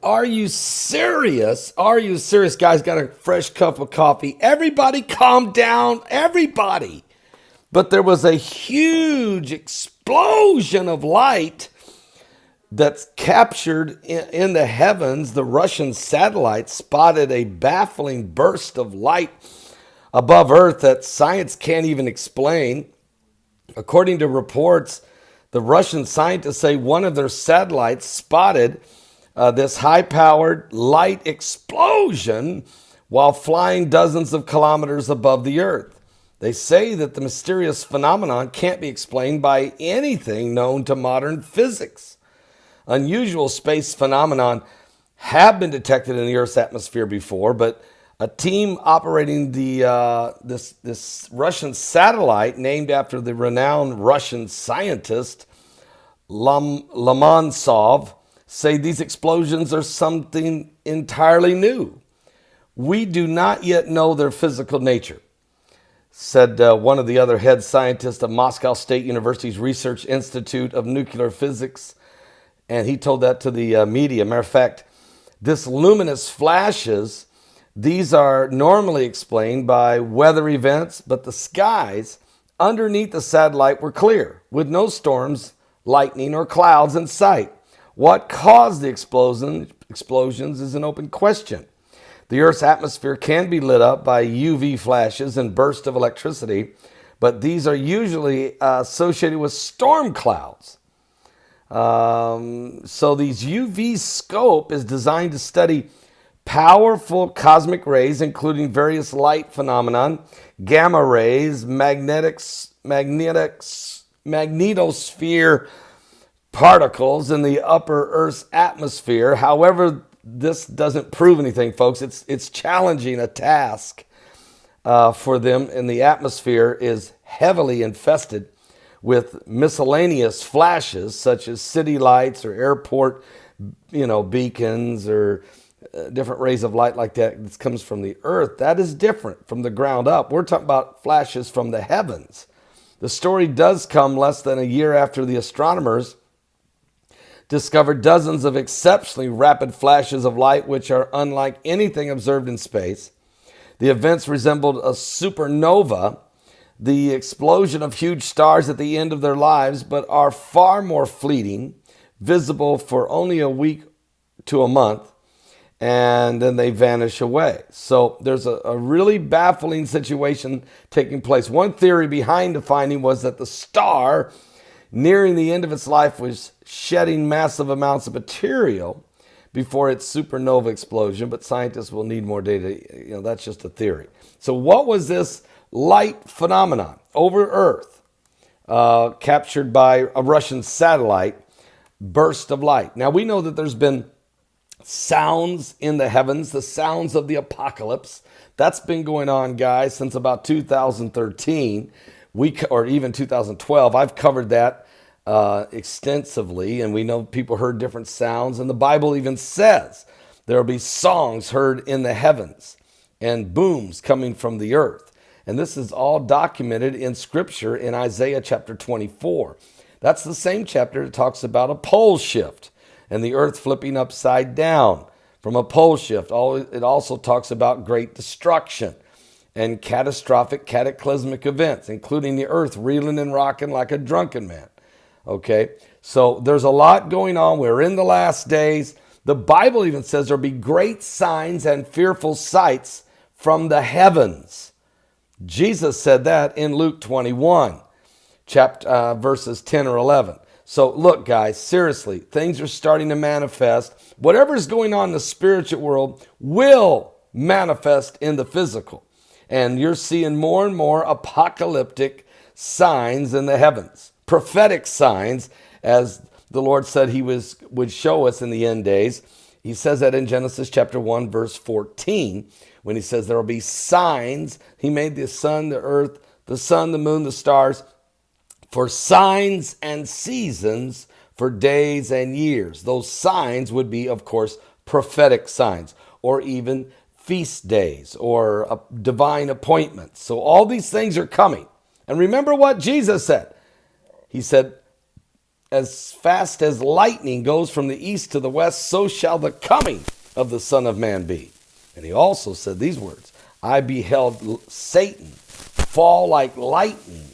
Are you serious? Are you serious? Guys, got a fresh cup of coffee. Everybody calm down. Everybody. But there was a huge explosion of light that's captured in the heavens. The Russian satellite spotted a baffling burst of light above Earth that science can't even explain. According to reports, the Russian scientists say one of their satellites spotted this high-powered light explosion while flying dozens of kilometers above the Earth. They say that the mysterious phenomenon can't be explained by anything known to modern physics. Unusual space phenomenon have been detected in the Earth's atmosphere before, but a team operating this Russian satellite, named after the renowned Russian scientist Lomonosov, say these explosions are something entirely new. We do not yet know their physical nature, said one of the other head scientists of Moscow State University's Research Institute of Nuclear Physics, and he told that to the media. Matter of fact, this luminous flashes, these are normally explained by weather events, but the skies underneath the satellite were clear, with no storms, lightning, or clouds in sight. What caused the explosions is an open question. The Earth's atmosphere can be lit up by UV flashes and bursts of electricity, but these are usually associated with storm clouds. So these UV scope is designed to study powerful cosmic rays, including various light phenomenon, gamma rays, magnetosphere particles in the upper Earth's atmosphere. However, this doesn't prove anything, folks. It's challenging a task for them, and the atmosphere is heavily infested with miscellaneous flashes such as city lights or airport, beacons or different rays of light like that. This comes from the Earth. That is different from the ground up. We're talking about flashes from the heavens. The story does come less than a year after the astronomers discovered dozens of exceptionally rapid flashes of light, which are unlike anything observed in space. The events resembled a supernova, the explosion of huge stars at the end of their lives, but are far more fleeting, visible for only a week to a month, and then they vanish away. So there's a really baffling situation taking place. One theory behind the finding was that the star, nearing the end of its life, was shedding massive amounts of material before its supernova explosion, but scientists will need more data. That's just a theory. So what was this light phenomenon over Earth, captured by a Russian satellite, burst of light? Now, we know that there's been sounds in the heavens, the sounds of the apocalypse. That's been going on, guys, since about 2013, or even 2012. I've covered that extensively, and we know people heard different sounds, and the Bible even says there will be songs heard in the heavens and booms coming from the earth. And this is all documented in Scripture in Isaiah chapter 24. That's the same chapter that talks about a pole shift and the earth flipping upside down from a pole shift. It also talks about great destruction and catastrophic cataclysmic events, including the earth reeling and rocking like a drunken man. Okay, so there's a lot going on. We're in the last days. The Bible even says there'll be great signs and fearful sights from the heavens. Jesus said that in Luke 21, verses 10 or 11. So look, guys, seriously, things are starting to manifest. Whatever's going on in the spiritual world will manifest in the physical. And you're seeing more and more apocalyptic signs in the heavens, prophetic signs, as the Lord said he would show us in the end days. He says that in Genesis chapter 1, verse 14, when he says there will be signs. He made the sun, the earth, the sun, the moon, the stars, for signs and seasons, for days and years. Those signs would be, of course, prophetic signs, or even feast days, or divine appointments. So all these things are coming. And remember what Jesus said. He said, as fast as lightning goes from the east to the west, so shall the coming of the Son of Man be. And he also said these words, I beheld Satan fall like lightning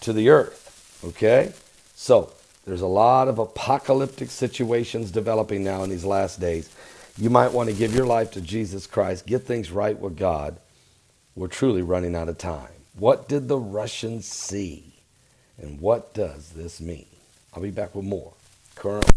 to the earth. Okay? So there's a lot of apocalyptic situations developing now in these last days. You might want to give your life to Jesus Christ, get things right with God. We're truly running out of time. What did the Russians see? And what does this mean? I'll be back with more current